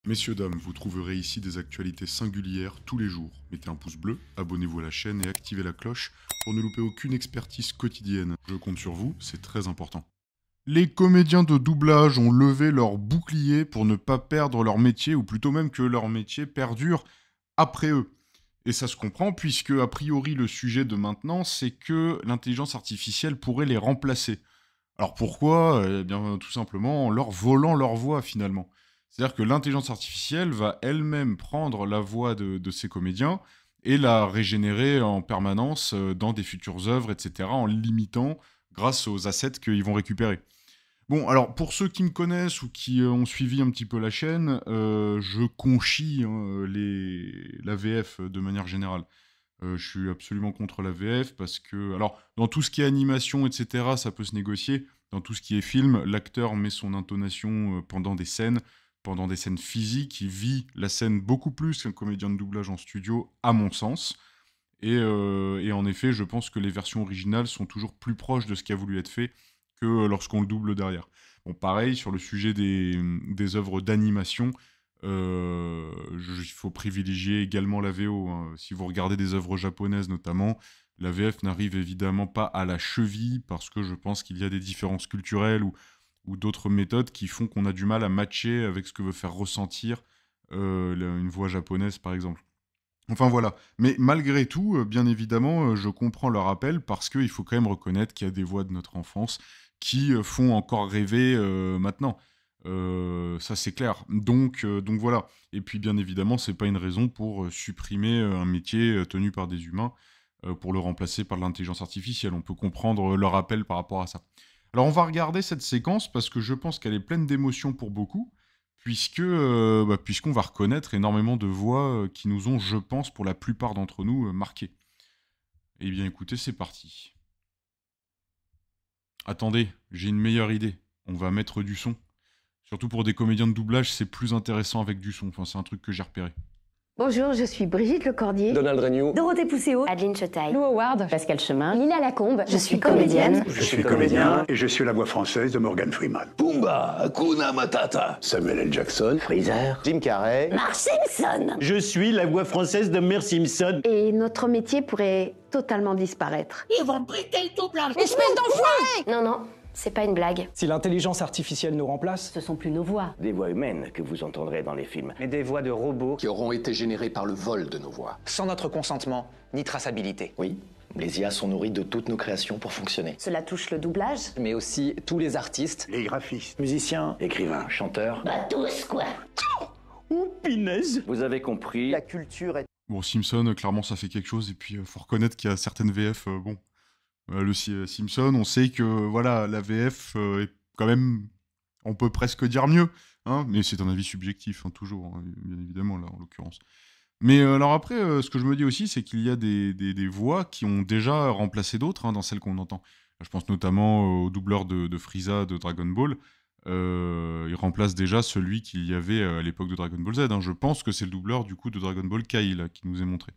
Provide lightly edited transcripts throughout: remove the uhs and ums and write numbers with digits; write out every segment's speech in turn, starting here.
Messieurs, dames, vous trouverez ici des actualités singulières tous les jours. Mettez un pouce bleu, abonnez-vous à la chaîne et activez la cloche pour ne louper aucune expertise quotidienne. Je compte sur vous, c'est très important. Les comédiens de doublage ont levé leur bouclier pour ne pas perdre leur métier, ou plutôt même que leur métier perdure après eux. Et ça se comprend puisque, a priori, le sujet de maintenant, c'est que l'intelligence artificielle pourrait les remplacer. Alors pourquoi? Eh bien, tout simplement en leur volant leur voix, finalement. C'est-à-dire que l'intelligence artificielle va elle-même prendre la voix de ces comédiens et la régénérer en permanence dans des futures œuvres, etc., en limitant grâce aux assets qu'ils vont récupérer. Bon, alors, pour ceux qui me connaissent ou qui ont suivi un petit peu la chaîne, je conchis hein, la VF de manière générale. Je suis absolument contre la VF parce que, alors, dans tout ce qui est animation, etc., ça peut se négocier. Dans tout ce qui est film, l'acteur met son intonation pendant des scènes physiques. Il vit la scène beaucoup plus qu'un comédien de doublage en studio, à mon sens. Et en effet, je pense que les versions originales sont toujours plus proches de ce qui a voulu être fait que lorsqu'on le double derrière. Bon, pareil, sur le sujet des œuvres d'animation, il faut privilégier également la VO. Hein. Si vous regardez des œuvres japonaises notamment, la VF n'arrive évidemment pas à la cheville parce que je pense qu'il y a des différences culturelles ou d'autres méthodes qui font qu'on a du mal à matcher avec ce que veut faire ressentir une voix japonaise, par exemple. Enfin voilà. Mais malgré tout, bien évidemment, je comprends leur appel parce qu'il faut quand même reconnaître qu'il y a des voix de notre enfance qui font encore rêver maintenant. Ça c'est clair. Donc voilà. Et puis bien évidemment, c'est pas une raison pour supprimer un métier tenu par des humains pour le remplacer par de l'intelligence artificielle. On peut comprendre leur appel par rapport à ça. Alors on va regarder cette séquence parce que je pense qu'elle est pleine d'émotions pour beaucoup puisqu'on va reconnaître énormément de voix qui nous ont, je pense, pour la plupart d'entre nous, marqués. Eh bien, écoutez, c'est parti. Attendez, j'ai une meilleure idée. On va mettre du son. Surtout pour des comédiens de doublage, c'est plus intéressant avec du son. Enfin, c'est un truc que j'ai repéré. Bonjour, je suis Brigitte Lecordier, Donald Renew, Dorothée Pousseau, Adeline Chetaille, Lou Howard, Pascal Chemin, Lila Lacombe, je suis comédienne. Je suis comédien et je suis la voix française de Morgan Freeman. Pumba, Hakuna Matata, Samuel L. Jackson. Freezer, Jim Carrey, Mark Simpson. Je suis la voix française de Mère Simpson. Et notre métier pourrait totalement disparaître. Ils vont brider le doublage. Espèce d'enfoiré! Non, non, c'est pas une blague. Si l'intelligence artificielle nous remplace, Ce sont plus nos voix. des voix humaines que vous entendrez dans les films. mais des voix de robots qui auront été générées par le vol de nos voix. Sans notre consentement, ni traçabilité. Oui, les IA sont nourries de toutes nos créations pour fonctionner. Cela touche le doublage. Mais aussi tous les artistes. Les graphistes. musiciens, Écrivains, chanteurs. Pas tous, quoi. ou pinaise. Vous avez compris. La culture est... Bon, Simpson, clairement, ça fait quelque chose. Et puis, faut reconnaître qu'il y a certaines VF, Simpson, on sait que, voilà, la VF est quand même... On peut presque dire mieux, hein, mais c'est un avis subjectif, hein, toujours, hein, bien évidemment, là, en l'occurrence. Mais alors après, ce que je me dis aussi, c'est qu'il y a des voix qui ont déjà remplacé d'autres hein, dans celles qu'on entend. Je pense notamment au doubleur de Frieza de Dragon Ball. Il remplace déjà celui qu'il y avait à l'époque de Dragon Ball Z. Hein. Je pense que c'est le doubleur du coup de Dragon Ball Kai là, qui nous est montré.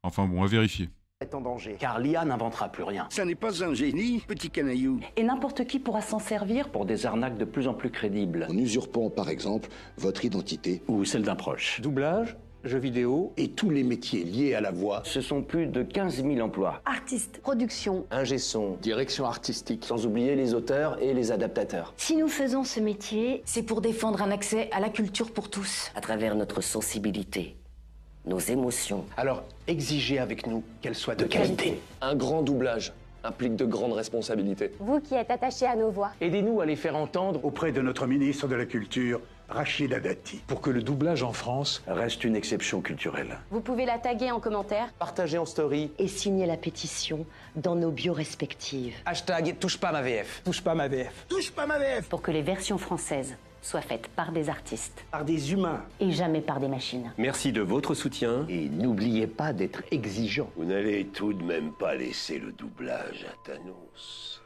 Enfin bon, à vérifier. est en danger. Car l'IA n'inventera plus rien. Ça n'est pas un génie, petit canaillou. Et n'importe qui pourra s'en servir. Pour des arnaques de plus en plus crédibles. En usurpant par exemple votre identité. Ou celle d'un proche. Doublage, jeux vidéo, Et tous les métiers liés à la voix. Ce sont plus de 15 000 emplois. Artiste, production. Ingé son, direction artistique. Sans oublier les auteurs et les adaptateurs. Si nous faisons ce métier, C'est pour défendre un accès à la culture pour tous. À travers notre sensibilité, nos émotions. Alors, exigez avec nous qu'elle soit de qualité. Un grand doublage implique de grandes responsabilités. vous qui êtes attachés à nos voix. Aidez-nous à les faire entendre Auprès de notre ministre de la Culture, Rachida Dati. pour que le doublage en France reste une exception culturelle. Vous pouvez la taguer en commentaire. Partagez en story. Et signer la pétition dans nos bios respectives. Hashtag touche pas ma VF. touche pas ma VF. Touche pas ma VF. Pour que les versions françaises soient faites par des artistes. Par des humains. Et jamais par des machines. Merci de votre soutien. Et n'oubliez pas d'être exigeant. Vous n'allez tout de même pas laisser le doublage à Thanos.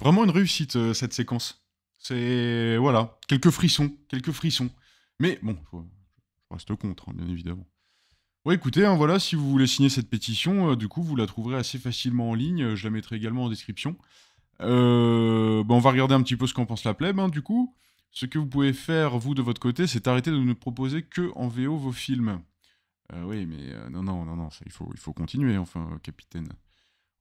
Vraiment une réussite, cette séquence. C'est... Voilà, quelques frissons. Mais bon, je reste contre, hein, bien évidemment. Ouais, écoutez, hein, voilà, si vous voulez signer cette pétition, du coup, vous la trouverez assez facilement en ligne. Je la mettrai également en description. On va regarder un petit peu ce qu'en pense la plèbe, hein, du coup. Ce que vous pouvez faire, vous, de votre côté, c'est arrêter de ne proposer que en VO vos films. Oui, mais non, ça, il faut continuer, enfin, capitaine.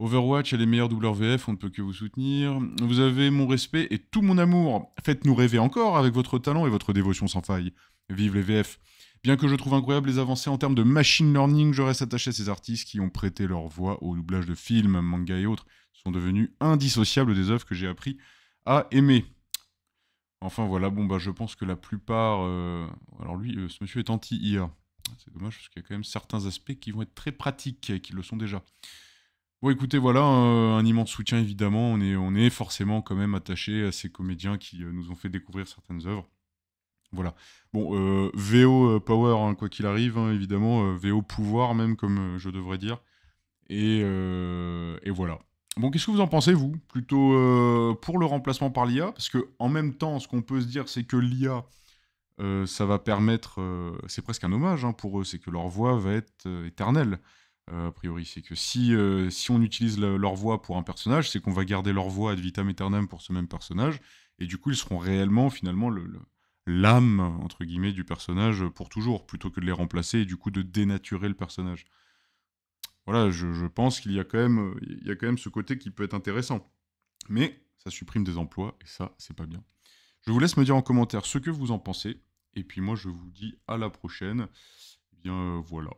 Overwatch et les meilleurs doubleurs VF, on ne peut que vous soutenir. Vous avez mon respect et tout mon amour. Faites-nous rêver encore avec votre talent et votre dévotion sans faille. Vive les VF. Bien que je trouve incroyable les avancées en termes de machine learning, je reste attaché à ces artistes qui ont prêté leur voix au doublage de films, mangas et autres, sont devenus indissociables des œuvres que j'ai appris à aimer. Enfin voilà, je pense que la plupart... Alors lui, ce monsieur est anti-IA. C'est dommage parce qu'il y a quand même certains aspects qui vont être très pratiques et qui le sont déjà. Bon écoutez, voilà, un immense soutien évidemment, on est forcément quand même attaché à ces comédiens qui nous ont fait découvrir certaines œuvres. Voilà. Bon, VO Power, hein, quoi qu'il arrive, hein, évidemment, VO Pouvoir même, comme je devrais dire. Et voilà. Bon, qu'est-ce que vous en pensez, vous? Plutôt pour le remplacement par l'IA? Parce que en même temps, ce qu'on peut se dire, c'est que l'IA, ça va permettre... c'est presque un hommage hein, pour eux, c'est que leur voix va être éternelle. A priori, c'est que si on utilise leur voix pour un personnage, c'est qu'on va garder leur voix ad vitam aeternam pour ce même personnage, et du coup, ils seront réellement, finalement, l'âme, entre guillemets, du personnage pour toujours, plutôt que de les remplacer, et du coup, de dénaturer le personnage. Voilà, je pense qu'il y a quand même ce côté qui peut être intéressant. Mais ça supprime des emplois, et ça, c'est pas bien. Je vous laisse me dire en commentaire ce que vous en pensez, et puis moi, je vous dis à la prochaine. Eh bien, voilà.